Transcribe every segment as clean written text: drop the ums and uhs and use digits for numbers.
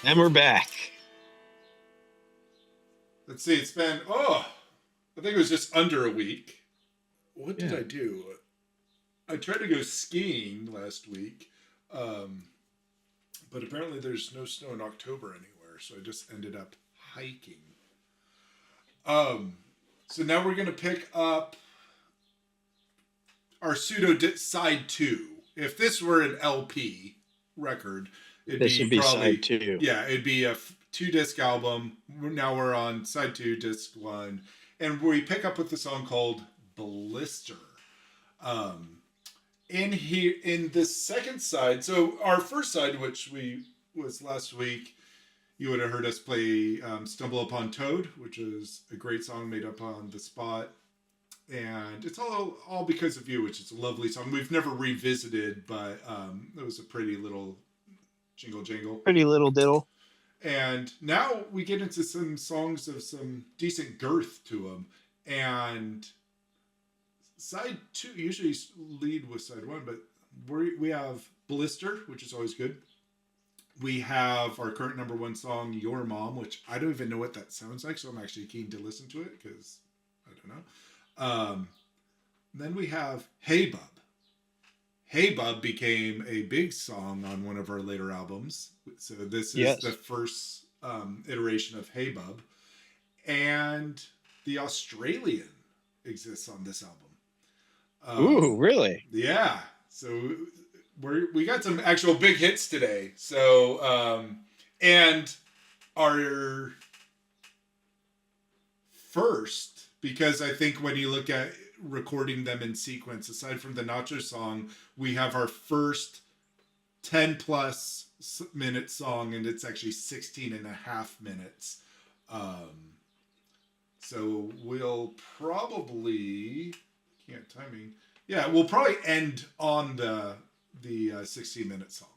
And we're back. Let's see, it's been, I think it was just under a week. What did I do? I tried to go skiing last week, but apparently there's no snow in October anywhere, so I just ended up hiking. So now we're going to pick up our side 2. If this were an LP record, This would be side 2. Yeah, it'd be a 2-disc album. Now we're on side 2, disc 1. And we pick up with a song called Blister. In this second side, so our first side, which was last week, you would have heard us play Stumble Upon Toad, which is a great song made up on the spot. And it's all because of you, which is a lovely song. We've never revisited, but it was a pretty little jingle. Pretty little diddle. And now we get into some songs of some decent girth to them. And side 2 usually lead with side 1, but we have Blister, which is always good. We have our current number 1 song, Your Mom, which I don't even know what that sounds like, so I'm actually keen to listen to it because I don't know. Then we have Hey Bubb. Hey Bubb became a big song on one of our later albums. So this is the first iteration of Hey Bubb. And The Australian exists on this album. Ooh, really? Yeah. So we got some actual big hits today. So, and our first, because I think when you look at recording them in sequence, aside from the Nacho song, we have our first 10 plus minute song, and it's actually 16 and a half minutes. So we'll probably, we'll probably end on the 16-minute song.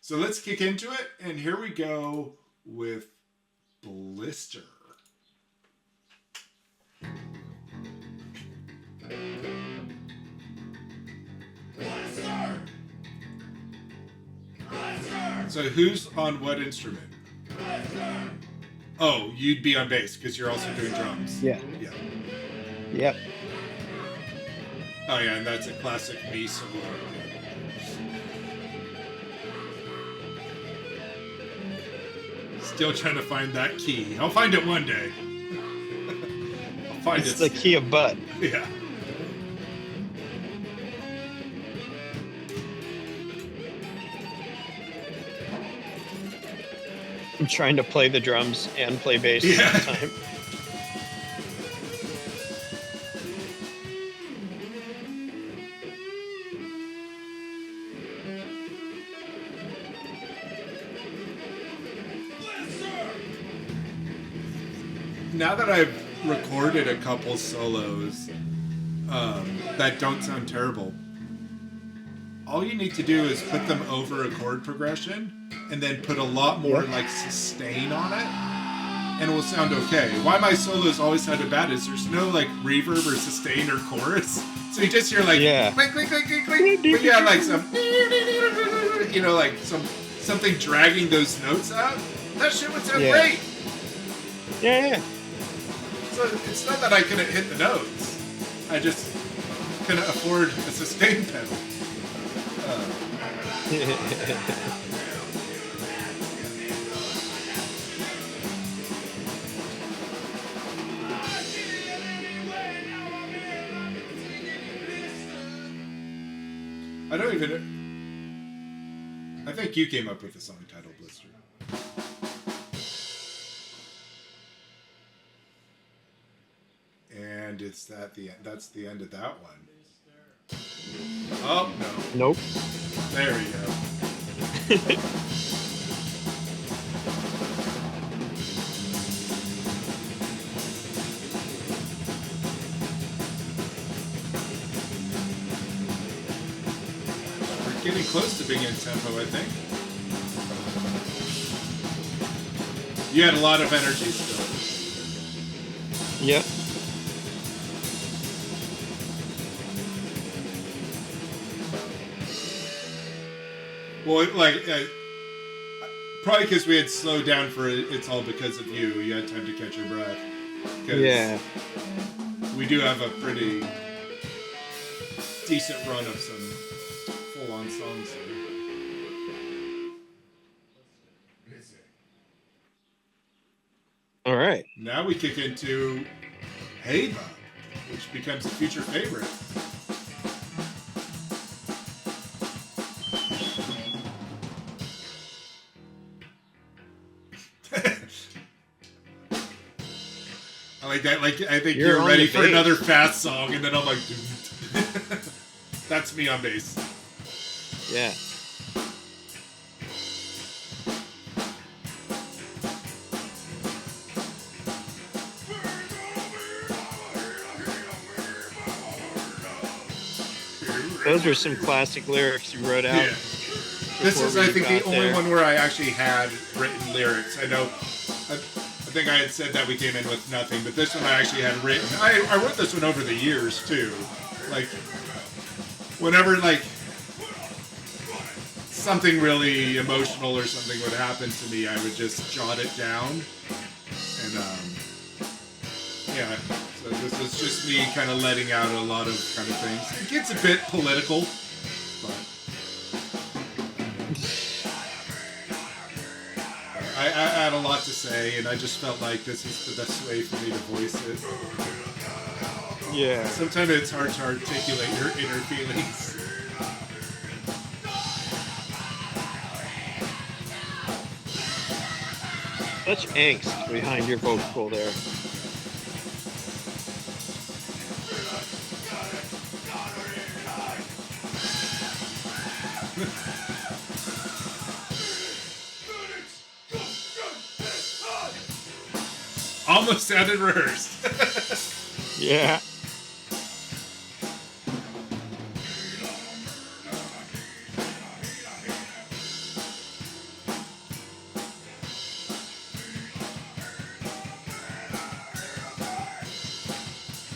So let's kick into it, and here we go with Blister. Blister! So who's on what instrument? Blister! Oh, you'd be on bass because you're also doing drums. Yeah. Yep. Oh yeah, and that's a classic me solo. Still trying to find that key. I'll find it one day. I'll find it's the key of Butt. Yeah. I'm trying to play the drums and play bass at the time. Now that I've recorded a couple solos that don't sound terrible, all you need to do is put them over a chord progression and then put a lot more like sustain on it, and it will sound okay. Why my solos always sounded bad is there's no like reverb or sustain or chorus, so you just hear like click, click, click, click, click. But yeah, like some, like something dragging those notes out. That shit would sound great. Yeah. So it's not that I couldn't hit the notes. I just couldn't afford a sustain pedal. I think you came up with the song title, Blister. And it's that's the end of that one. Oh, no. Nope. There we go. We're getting close to being in tempo, I think. You had a lot of energy still. Yep. Well, like Probably because we had slowed down for it. It's all because of you. You had time to catch your breath. Yeah. We do have a pretty decent run of some full-on songs here. All right. Now we kick into Hey Bubb, which becomes a future favorite. I like that. Like, I think you're ready for another fast song, and then I'm like, that's me on bass. Yeah. Those are some classic lyrics you wrote out. Yeah. This is, I think, the only one where I actually had written lyrics. I know, I think I had said that we came in with nothing, but this one I actually had written. I wrote this one over the years, too. Like, whenever, like, something really emotional or something would happen to me, I would just jot it down. And, yeah. So this is just me kind of letting out a lot of kind of things. It gets a bit political, but I had a lot to say, and I just felt like this is the best way for me to voice it. Yeah. Sometimes it's hard to articulate your inner feelings. Such angst behind your vocal there. Almost sounded rehearsed. Yeah.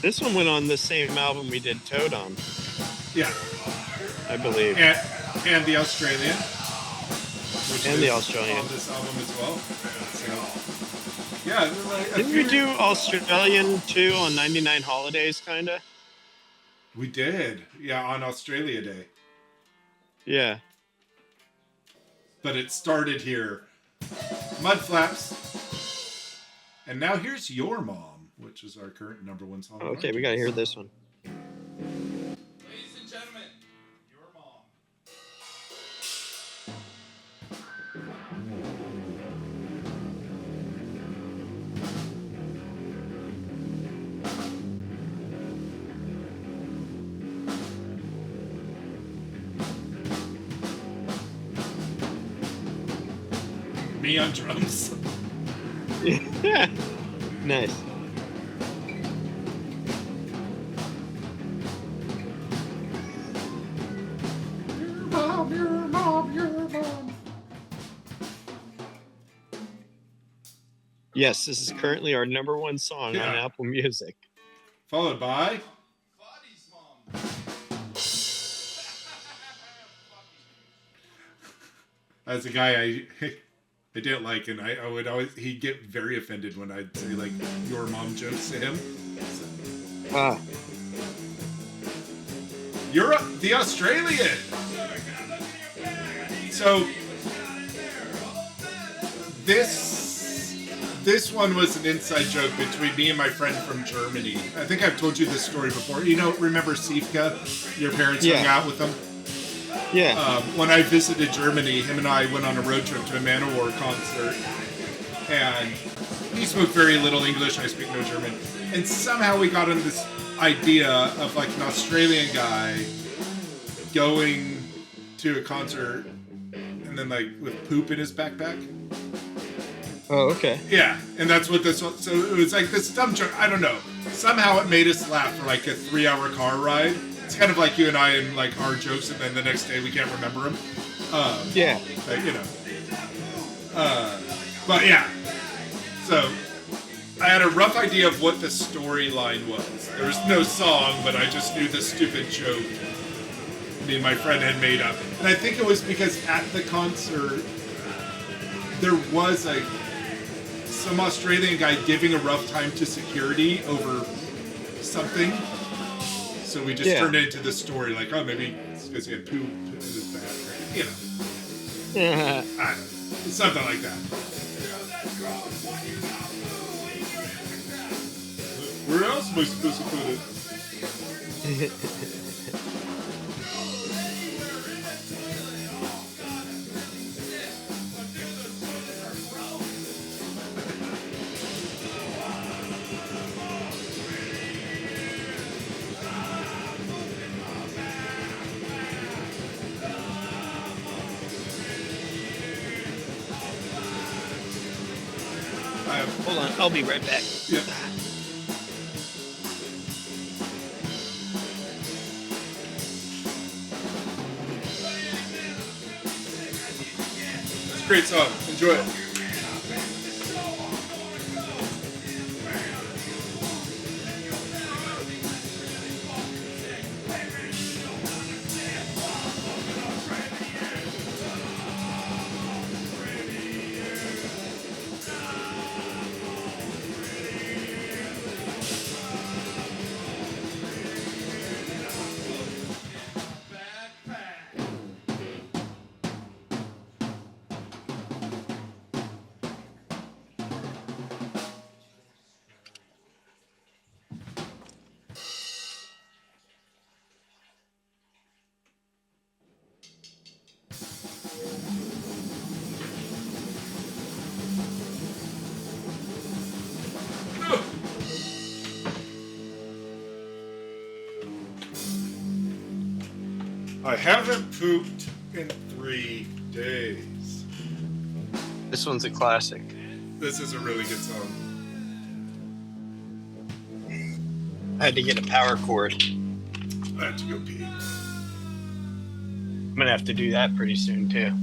This one went on the same album we did Toad on. Yeah. I believe. And the Australian. And the Australian. On this album as well. So, yeah. Like, didn't we do Australian too on 99 Holidays, kinda? We did. Yeah, on Australia Day. Yeah. But it started here. Mudflaps. And now here's Your Mom, which is our current #1 song. Okay, we gotta hear this one. Ladies and gentlemen, Your Mom. Me on drums. Yeah. Nice. Your mom. Yes, this is currently our #1 song on Apple Music. Followed by Fadi's mom. As a guy I didn't like, and I would always, he'd get very offended when I'd say like your mom jokes to him. Ah. You're the Australian. So this one was an inside joke between me and my friend from Germany. I think I've told you this story before. You know, remember Sivka? Your parents hung out with him? Yeah. When I visited Germany, him and I went on a road trip to a Manowar concert. And he spoke very little English. I speak no German. And somehow we got on this idea of like an Australian guy going to a concert and then like with poop in his backpack. Oh, okay. Yeah, and that's what this was. So it was like this dumb joke. I don't know. Somehow it made us laugh for like a 3-hour car ride. It's kind of like you and I and like our jokes, and then the next day we can't remember them. Yeah. You know. But yeah. So I had a rough idea of what the storyline was. There was no song, but I just knew this stupid joke me and my friend had made up. And I think it was because at the concert, there was some Australian guy giving a rough time to security over something. So we just turned it into this story, like, oh, maybe it's because he had poop in his bathroom, you know. I don't know. Something like that. Where else am I supposed to put it? Hold on, I'll be right back. Yep. It's a great song. Enjoy it. I haven't pooped in 3 days. This one's a classic. This is a really good song. I had to get a power cord. I have to go pee. I'm gonna have to do that pretty soon too.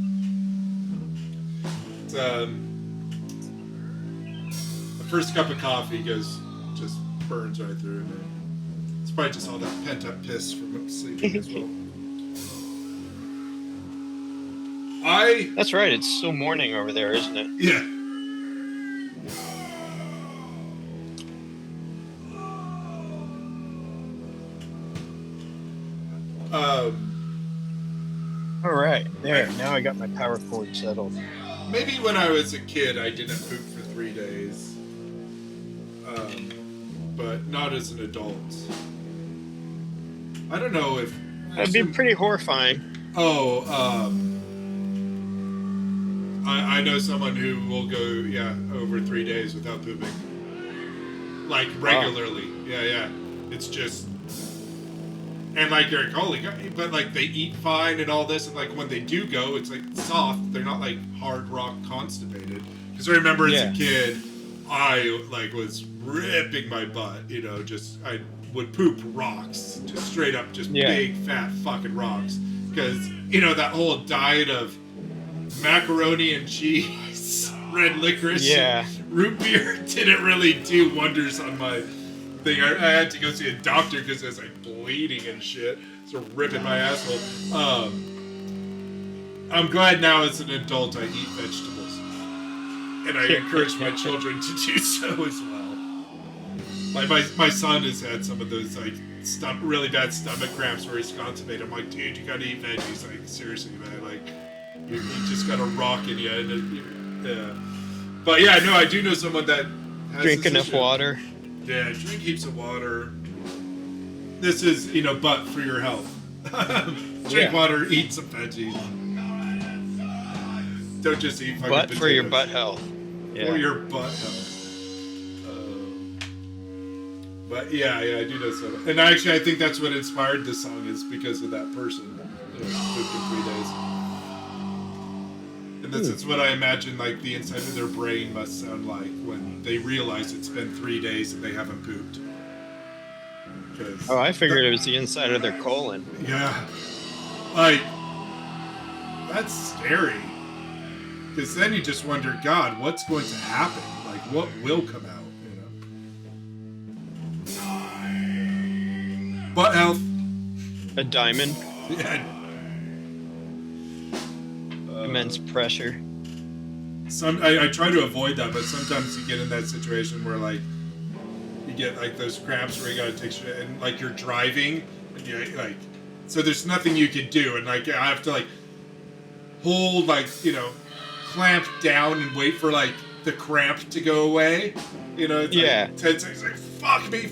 It's, the first cup of coffee just burns right through me. It's probably just all that pent up piss from sleeping as well. That's right, it's still morning over there, isn't it? Yeah. All right, there. Now I got my power cord settled. Maybe when I was a kid, I didn't poop for 3 days. But not as an adult. I don't know if... That'd be pretty horrifying. I know someone who will go, over 3 days without pooping. Like, regularly. Wow. Yeah. It's just... And, like, they're calling, but, like, they eat fine and all this, and, like, when they do go, it's, like, soft. They're not, like, hard rock constipated. Because I remember as a kid, I, like, was ripping my butt, you know, I would poop rocks. Just straight up, just big, fat fucking rocks. Because, you know, that whole diet of macaroni and cheese, red licorice, and root beer didn't really do wonders on my thing. I had to go see a doctor because I was like bleeding and shit, so ripping my asshole. I'm glad now as an adult I eat vegetables, and I encourage my children to do so as well. Like my son has had some of those like really bad stomach cramps where he's constipated. I'm like, dude, you gotta eat veggies. Like seriously, man. Like you just got a rock in you. And but yeah, no, I do know someone that has drink enough water. Yeah, drink heaps of water. This is, but for your health. Drink water, eat some veggies. Don't just eat fucking potatoes. For your butt health. For your butt health. But yeah, I do know some. And actually, I think that's what inspired this song is because of that person. Pooped in 3 days. And that's what I imagine, like, the inside of their brain must sound like when they realize it's been 3 days and they haven't pooped. Oh, I figured it was the inside of their colon. Yeah. Like, that's scary. Because then you just wonder, God, what's going to happen? Like, what will come out, Butt health. A diamond. Yeah. Immense pressure. I try to avoid that, but sometimes you get in that situation where like you get like those cramps where you gotta take shit and like you're driving and you like so there's nothing you can do and like I have to like hold like clamp down and wait for like the cramp to go away. It's like 10 seconds like fuck me,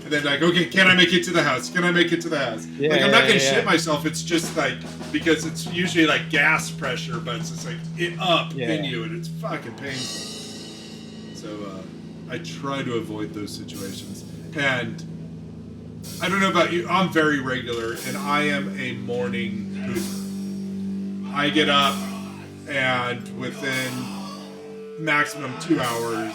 And then like, okay, can I make it to the house? Yeah, like I'm not gonna shit myself. It's just like because it's usually like gas pressure, but it's just like in you, and it's fucking painful. So I try to avoid those situations. And I don't know about you, I'm very regular, and I am a morning pooper. I get up, and within maximum 2 hours,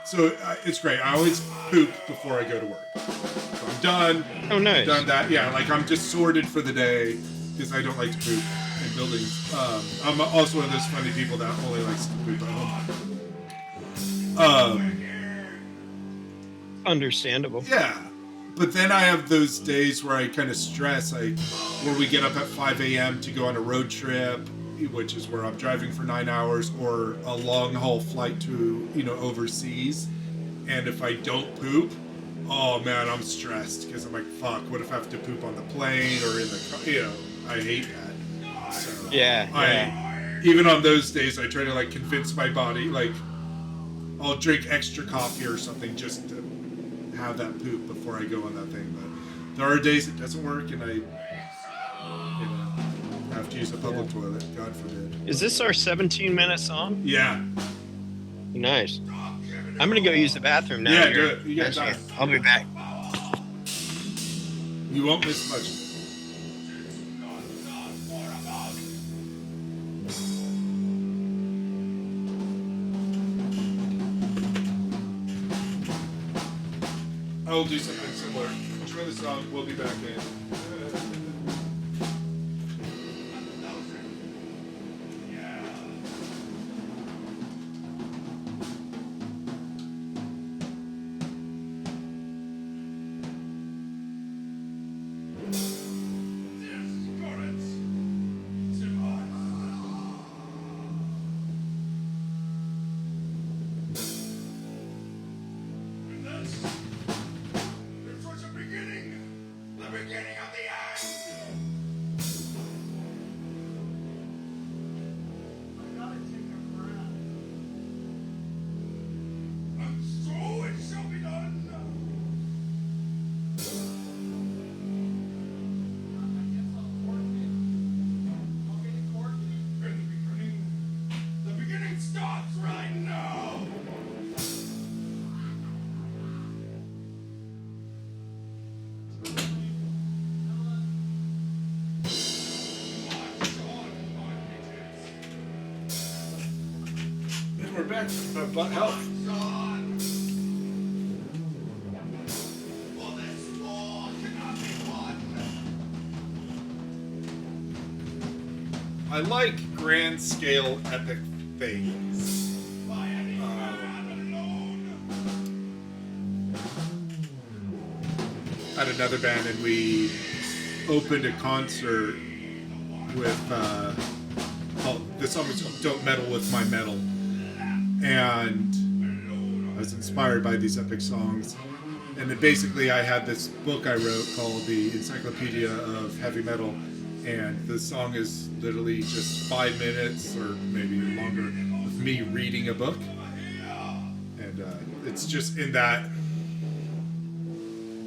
so it's great. I always poop before I go to work. So I'm done. Oh, nice. Done that. Yeah, like I'm just sorted for the day because I don't like to poop in buildings. I'm also one of those funny people that only likes to poop at home. Understandable. Yeah. But then I have those days where I kind of stress, like where we get up at 5 a.m. to go on a road trip, which is where I'm driving for 9 hours, or a long haul flight to, overseas. And if I don't poop, oh man, I'm stressed because I'm like, fuck, what if I have to poop on the plane or in the car? I hate that. So even on those days, I try to like convince my body, like I'll drink extra coffee or something just to have that poop before I go on that thing. But there are days it doesn't work and I have to use a public toilet, God forbid. Is this our 17-minute song? Yeah. Nice. I'm gonna go use the bathroom now. Yeah, do it. You got time. I'll be back. You won't miss much. I will do something similar. Enjoy the song. We'll be back in. We're back from butt health. I like grand scale epic things. Had another band and we opened a concert with the song was Don't Meddle With My Metal. And I was inspired by these epic songs. And then basically I had this book I wrote called The Encyclopedia of Heavy Metal. And the song is literally just 5 minutes or maybe longer of me reading a book. And it's just in that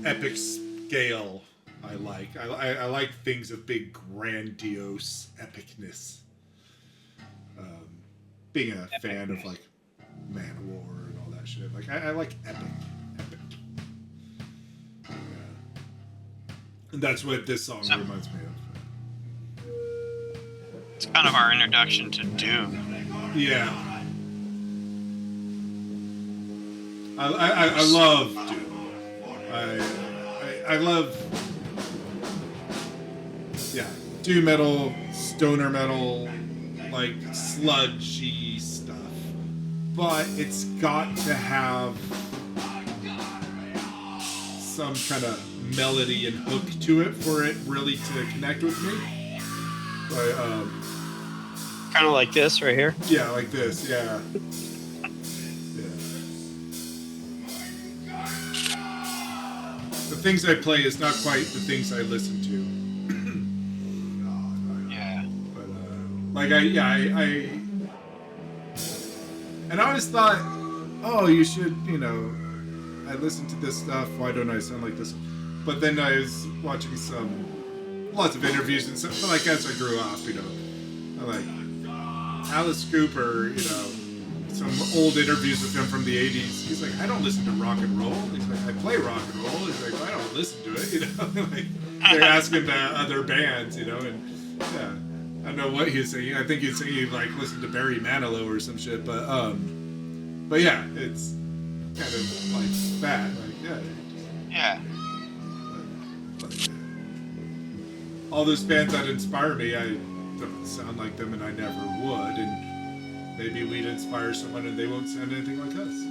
epic scale I like. I like things of big grandiose epicness. Being a fan of like Manowar and all that shit. Like I like epic. Yeah. And that's what this song reminds me of. It's kind of our introduction to Doom. Yeah. I love Doom. I love doom metal, stoner metal, like sludgy stuff. But it's got to have some kind of melody and hook to it for it really to connect with me. But, Kind Kind of like this right here. Yeah, like this. Yeah. The things I play is not quite the things I listen to. Yeah. But like and I always thought, oh, you should, I listen to this stuff. Why don't I sound like this? But then I was watching lots of interviews and stuff. Like as I grew up, I like Alice Cooper, some old interviews with him from the 80s. He's like, I don't listen to rock and roll. He's like, I play rock and roll. He's like, I don't listen to it, like they're asking other bands, and yeah. I don't know what he's saying. I think he's saying he like listened to Barry Manilow or some shit, but yeah, it's kind of like that. Like, Yeah. All those bands that inspire me, I don't sound like them and I never would, and maybe we'd inspire someone and they won't sound anything like us.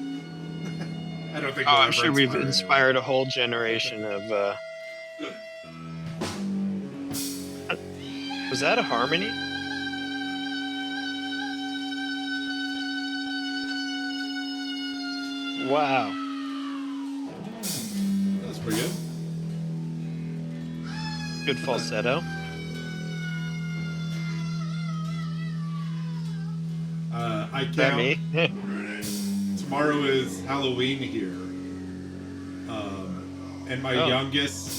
I don't think we'll I'm ever sure we've inspire inspired a whole generation of. Was that a harmony? Wow. That's pretty good. Good falsetto. I Is that count. me? Tomorrow is Halloween here, and my youngest.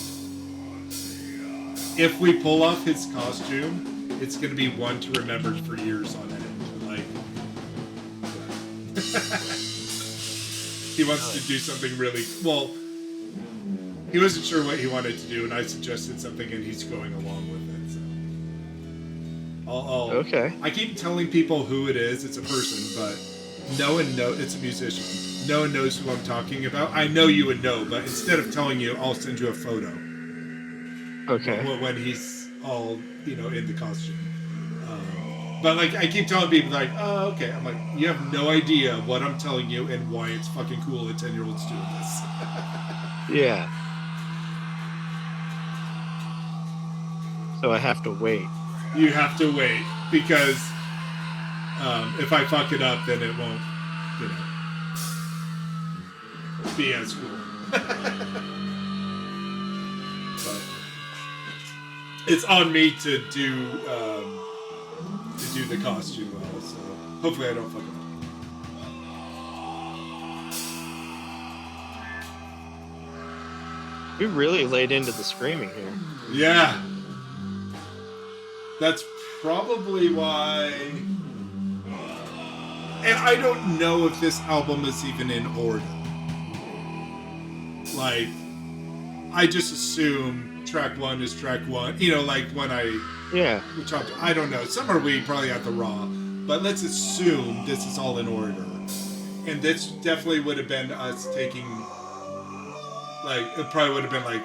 If we pull off his costume, it's gonna be one to remember for years on end. Like, he wants to do something really well. He wasn't sure what he wanted to do, and I suggested something, and he's going along with it. So, Okay. I keep telling people who it is. It's a person, but no one knows. It's a musician. No one knows who I'm talking about. I know you would know, but instead of telling you, I'll send you a photo. Okay. When he's all, in the costume. But like, I keep telling people like, oh, okay. I'm like, you have no idea what I'm telling you and why it's fucking cool that 10-year-olds doing this. Yeah. So I have to wait. You have to wait because if I fuck it up, then it won't, be as cool. But it's on me to do the costume well, so hopefully I don't fuck it up. We really laid into the screaming here. Yeah. That's probably why. And I don't know if this album is even in order. Like, I just assume track 1 is track 1. Like when we talked, I don't know. Somewhere we probably got the raw. But let's assume this is all in order. And this definitely would have been us taking, like, it probably would have been like,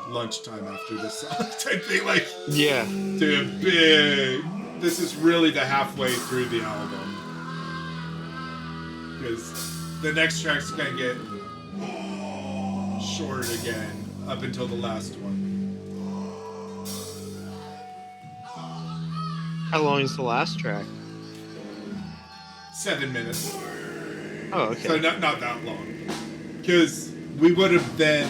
lunchtime after this song type thing. Like, yeah. To a big, this is really the halfway through the album. Because the next track's going to get short again up until the last one. How long is the last track? 7 minutes. Oh, okay. So not that long. Because we would have then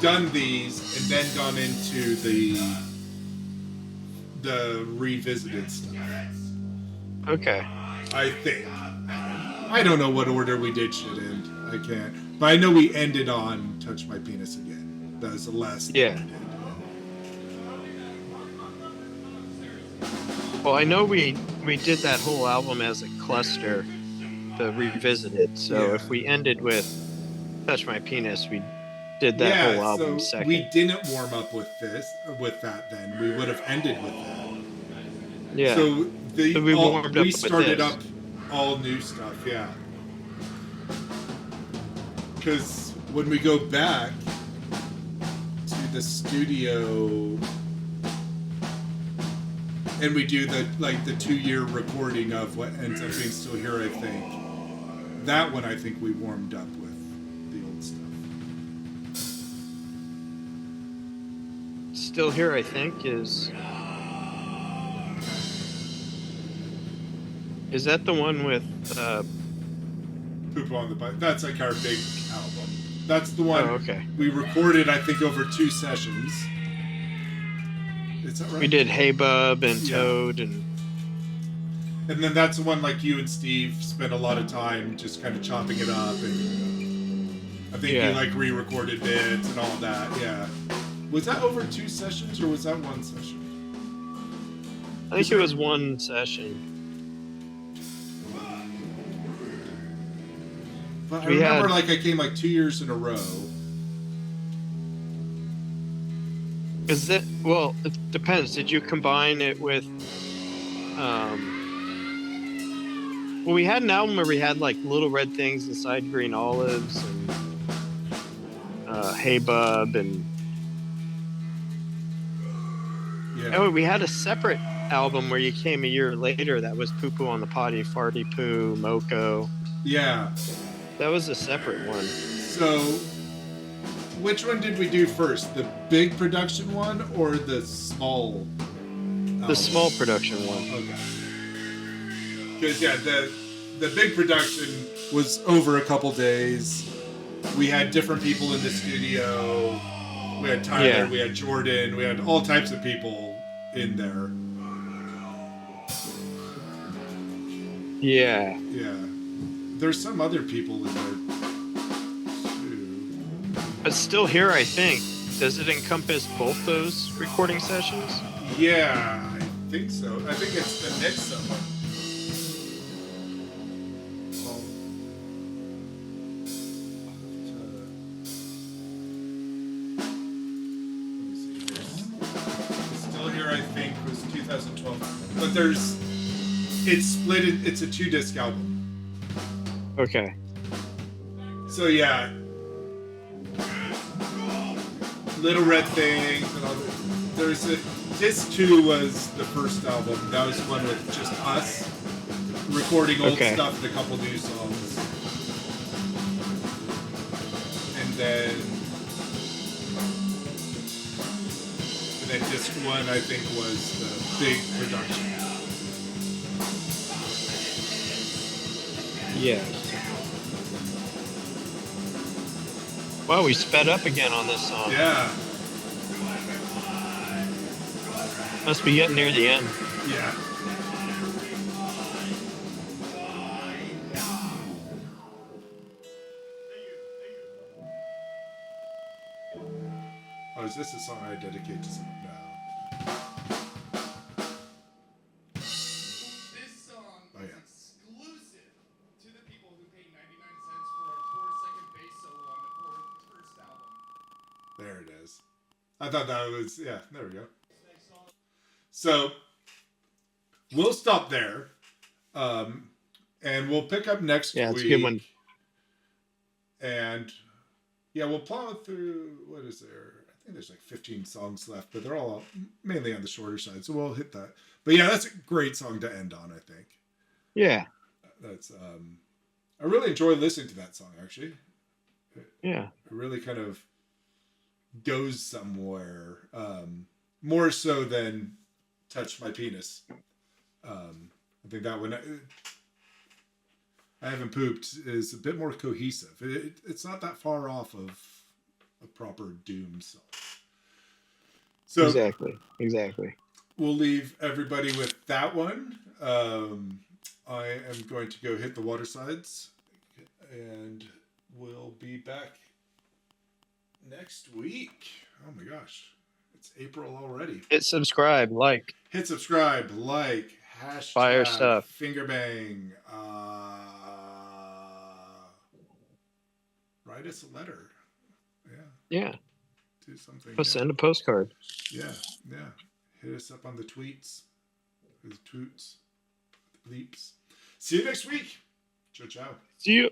done these and then gone into the revisited stuff. Okay. I think. I don't know what order we did shit in. I can't. But I know we ended on Touch My Penis Again. That was the last thing we did. Well, I know we did that whole album as a cluster, the revisited. So if we ended with Touch My Penis, we did that whole album second. We didn't warm up with that then. We would have ended with that. Yeah. So we started up up all new stuff, yeah. Because when we go back to the studio and we do the 2-year recording of what ends up being Still Here, I think. That one I think we warmed up with the old stuff. Still Here, I think, is Is that the one with Poop on the Butt. That's like our big album. That's the one okay. we recorded, I think, over 2 sessions. Is that right? We did Hey Bubb and Toad And then that's the one like you and Steve spent a lot of time just kind of chopping it up, and I think you like re-recorded bits and all of that. Yeah. Was that over 2 sessions or was that 1 session? I think it was 1 session. But I remember like I came like 2 years in a row. Is that, well, it depends. Did you combine it with well, we had an album where we had like Little Red Things Inside Green Olives and Hey Bubb and oh, we had a separate album where you came a year later that was Poo Poo on the Potty, Farty Poo, Moko. Yeah. That was a separate one. So, which one did we do first? The big production one or the small album? The small production one. Okay. Because, yeah, the big production was over a couple days. We had different people in the studio. We had Tyler, we had Jordan, we had all types of people in there. Yeah. Yeah. There's some other people in there too. But still here, I think. Does it encompass both those recording sessions? Yeah, I think so. I think it's the mix of them. Still here, I think, was 2012. But it's split. It's a 2-disc album. Okay. So yeah, Little Red Things and all that. There's disc 2 was the first album. That was the one with just us recording old stuff and a couple new songs. And then disc 1 I think was the big production. Yeah. Wow, we sped up again on this song. Yeah. Must be getting near the end. Yeah. Oh, is this a song I dedicate to someone now? This song is exclusive to the people who paid 99 cents for our 4-second bass solo on the first album. There it is. I thought that was, yeah, there we go. So, we'll stop there. And we'll pick up next week. Yeah, it's a good one. And, yeah, we'll plow through, what is there? I think there's like 15 songs left, but they're all mainly on the shorter side, so we'll hit that. But yeah, that's a great song to end on, I think. Yeah. That's, I really enjoy listening to that song, actually. Yeah. It really kind of goes somewhere, more so than Touch My Penis. I think that one, I Haven't Pooped, is a bit more cohesive. It's not that far off of a proper Doom song. So Exactly. We'll leave everybody with that one. I am going to go hit the water sides, and we'll be back next week. Oh my gosh. It's April already. Hit subscribe, like. Hit subscribe, like, hashtag Fire stuff. Finger bang. Write us a letter. Yeah. Do something. Send a postcard. Yeah. Hit us up on the tweets. The toots. The bleeps. See you next week. Ciao, ciao. See you.